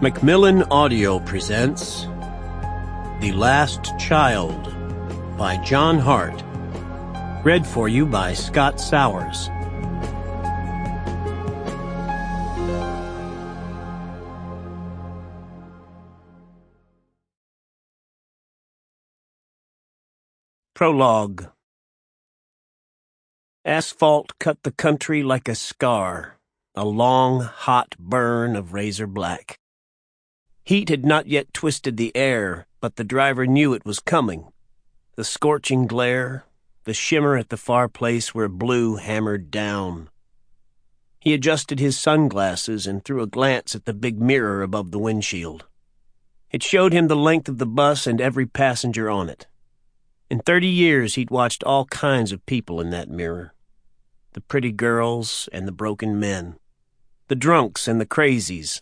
Macmillan Audio presents The Last Child by John Hart. Read for you by Scott Sowers. Prologue. Asphalt cut the country like a scar, a long, hot burn of razor black. Heat had not yet twisted the air, but the driver knew it was coming. The scorching glare, the shimmer at the far place where blue hammered down. He adjusted his sunglasses and threw a glance at the big mirror above the windshield. It showed him the length of the bus and every passenger on it. In 30 years he'd watched all kinds of people in that mirror. The pretty girls and the broken men. The drunks and the crazies.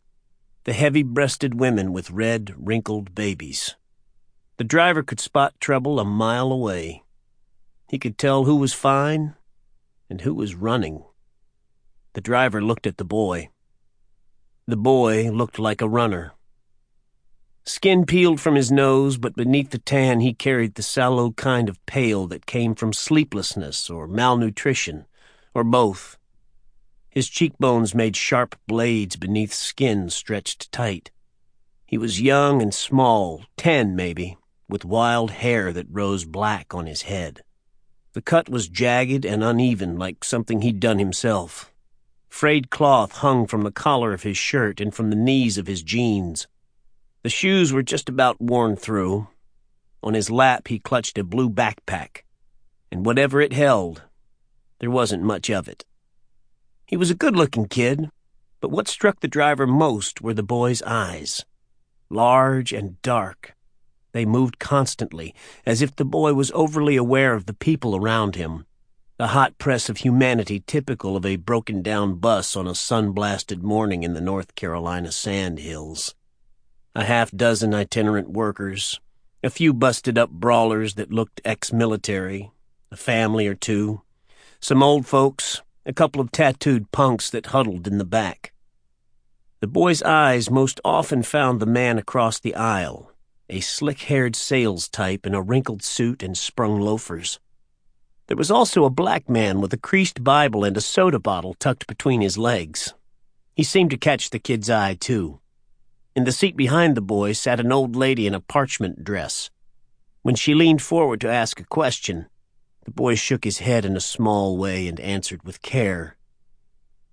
The heavy-breasted women with red, wrinkled babies. The driver could spot trouble a mile away. He could tell who was fine and who was running. The driver looked at the boy. The boy looked like a runner. Skin peeled from his nose, but beneath the tan he carried the sallow kind of pale that came from sleeplessness or malnutrition, or both. His cheekbones made sharp blades beneath skin stretched tight. He was young and small, 10 maybe, with wild hair that rose black on his head. The cut was jagged and uneven like something he'd done himself. Frayed cloth hung from the collar of his shirt and from the knees of his jeans. The shoes were just about worn through. On his lap he clutched a blue backpack, and whatever it held, there wasn't much of it. He was a good-looking kid, but what struck the driver most were the boy's eyes. Large and dark. They moved constantly, as if the boy was overly aware of the people around him, the hot press of humanity typical of a broken-down bus on a sun-blasted morning in the North Carolina sand hills. A half-dozen itinerant workers, a few busted-up brawlers that looked ex-military, a family or two, some old folks, a couple of tattooed punks that huddled in the back. The boy's eyes most often found the man across the aisle, a slick-haired sales type in a wrinkled suit and sprung loafers. There was also a black man with a creased Bible and a soda bottle tucked between his legs. He seemed to catch the kid's eye, too. In the seat behind the boy sat an old lady in a parchment dress. When she leaned forward to ask a question, the boy shook his head in a small way and answered with care,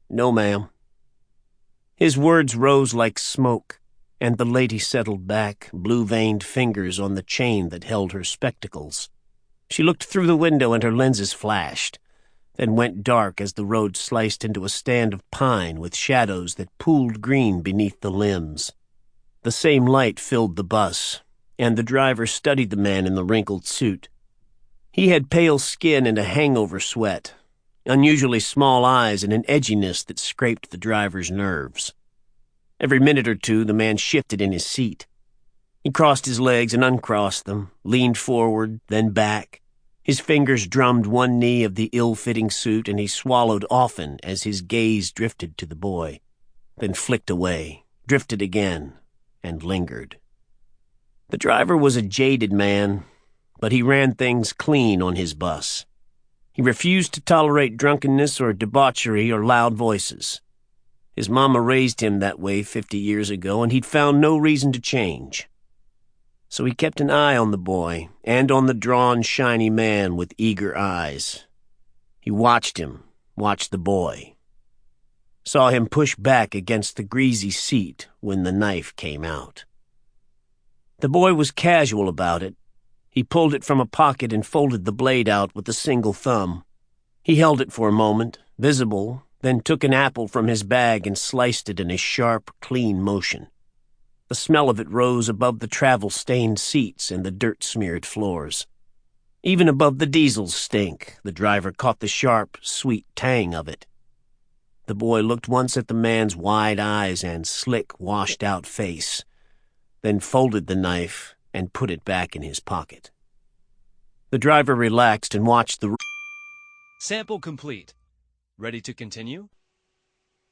"No, ma'am." His words rose like smoke, and the lady settled back, blue-veined fingers on the chain that held her spectacles. She looked through the window and her lenses flashed, then went dark as the road sliced into a stand of pine with shadows that pooled green beneath the limbs. The same light filled the bus, and the driver studied the man in the wrinkled suit. He had pale skin and a hangover sweat, unusually small eyes and an edginess that scraped the driver's nerves. Every minute or two, the man shifted in his seat. He crossed his legs and uncrossed them, leaned forward, then back. His fingers drummed one knee of the ill-fitting suit, and he swallowed often as his gaze drifted to the boy, then flicked away, drifted again, and lingered. The driver was a jaded man, but he ran things clean on his bus. He refused to tolerate drunkenness or debauchery or loud voices. His mama raised him that way 50 years ago, and he'd found no reason to change. So he kept an eye on the boy, and on the drawn, shiny man with eager eyes. He watched him, watched the boy. Saw him push back against the greasy seat when the knife came out. The boy was casual about it. He pulled it from a pocket and folded the blade out with a single thumb. He held it for a moment, visible, then took an apple from his bag and sliced it in a sharp, clean motion. The smell of it rose above the travel-stained seats and the dirt-smeared floors. Even above the diesel's stink, the driver caught the sharp, sweet tang of it. The boy looked once at the man's wide eyes and slick, washed-out face, then folded the knife and put it back in his pocket. The driver relaxed and watched the... Sample complete. Ready to continue?